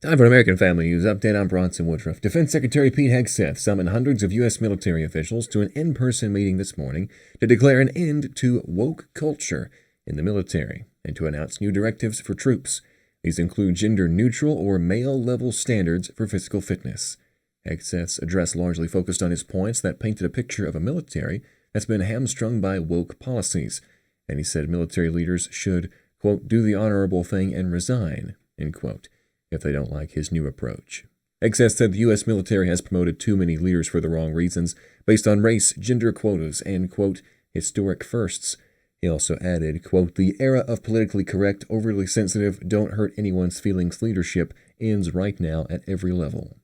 Time for an American Family News Update. I'm Bronson Woodruff. Defense Secretary Pete Hegseth summoned hundreds of U.S. military officials to an in-person meeting this morning to declare an end to woke culture in the military and to announce new directives for troops. These include gender-neutral or male-level standards for physical fitness. Hegseth's address largely focused on his points that painted a picture of a military that's been hamstrung by woke policies, and he said military leaders should, quote, do the honorable thing and resign, end quote, if they don't like his new approach. Hegseth said the U.S. military has promoted too many leaders for the wrong reasons, based on race, gender quotas, and, quote, historic firsts. He also added, quote, the era of politically correct, overly sensitive, don't hurt anyone's feelings leadership ends right now at every level.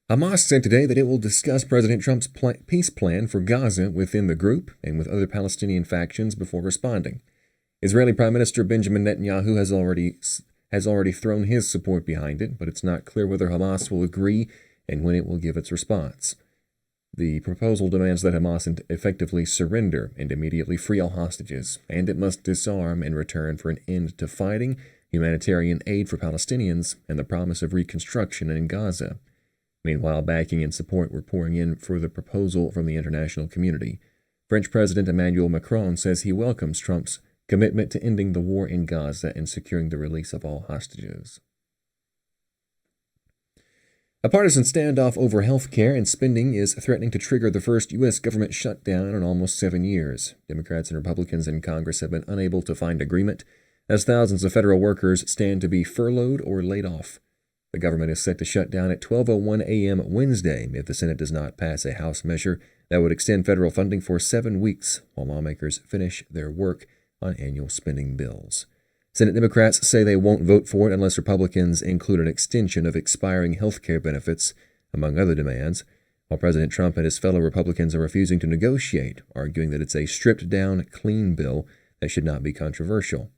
Hamas said today that it will discuss President Trump's peace plan for Gaza within the group and with other Palestinian factions before responding. Israeli Prime Minister Benjamin Netanyahu has already thrown his support behind it, but it's not clear whether Hamas will agree and when it will give its response. The proposal demands that Hamas effectively surrender and immediately free all hostages, and it must disarm in return for an end to fighting, humanitarian aid for Palestinians, and the promise of reconstruction in Gaza. Meanwhile, backing and support were pouring in for the proposal from the international community. French President Emmanuel Macron says he welcomes Trump's commitment to ending the war in Gaza and securing the release of all hostages. A partisan standoff over health care and spending is threatening to trigger the first U.S. government shutdown in almost 7 years. Democrats and Republicans in Congress have been unable to find agreement as thousands of federal workers stand to be furloughed or laid off. The government is set to shut down at 12:01 a.m. Wednesday if the Senate does not pass a House measure that would extend federal funding for 7 weeks while lawmakers finish their work on annual spending bills. Senate Democrats say they won't vote for it unless Republicans include an extension of expiring health care benefits, among other demands, while President Trump and his fellow Republicans are refusing to negotiate, arguing that it's a stripped-down, clean bill that should not be controversial.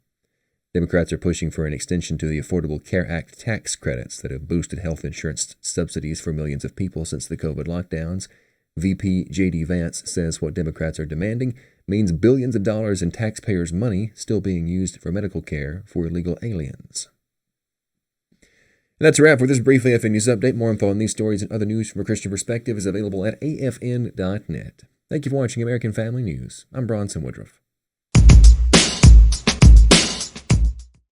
Democrats are pushing for an extension to the Affordable Care Act tax credits that have boosted health insurance subsidies for millions of people since the COVID lockdowns. VP J.D. Vance says what Democrats are demanding means billions of dollars in taxpayers' money still being used for medical care for illegal aliens. And that's a wrap for this brief AFN News Update. More info on these stories and other news from a Christian perspective is available at afn.net. Thank you for watching American Family News. I'm Bronson Woodruff.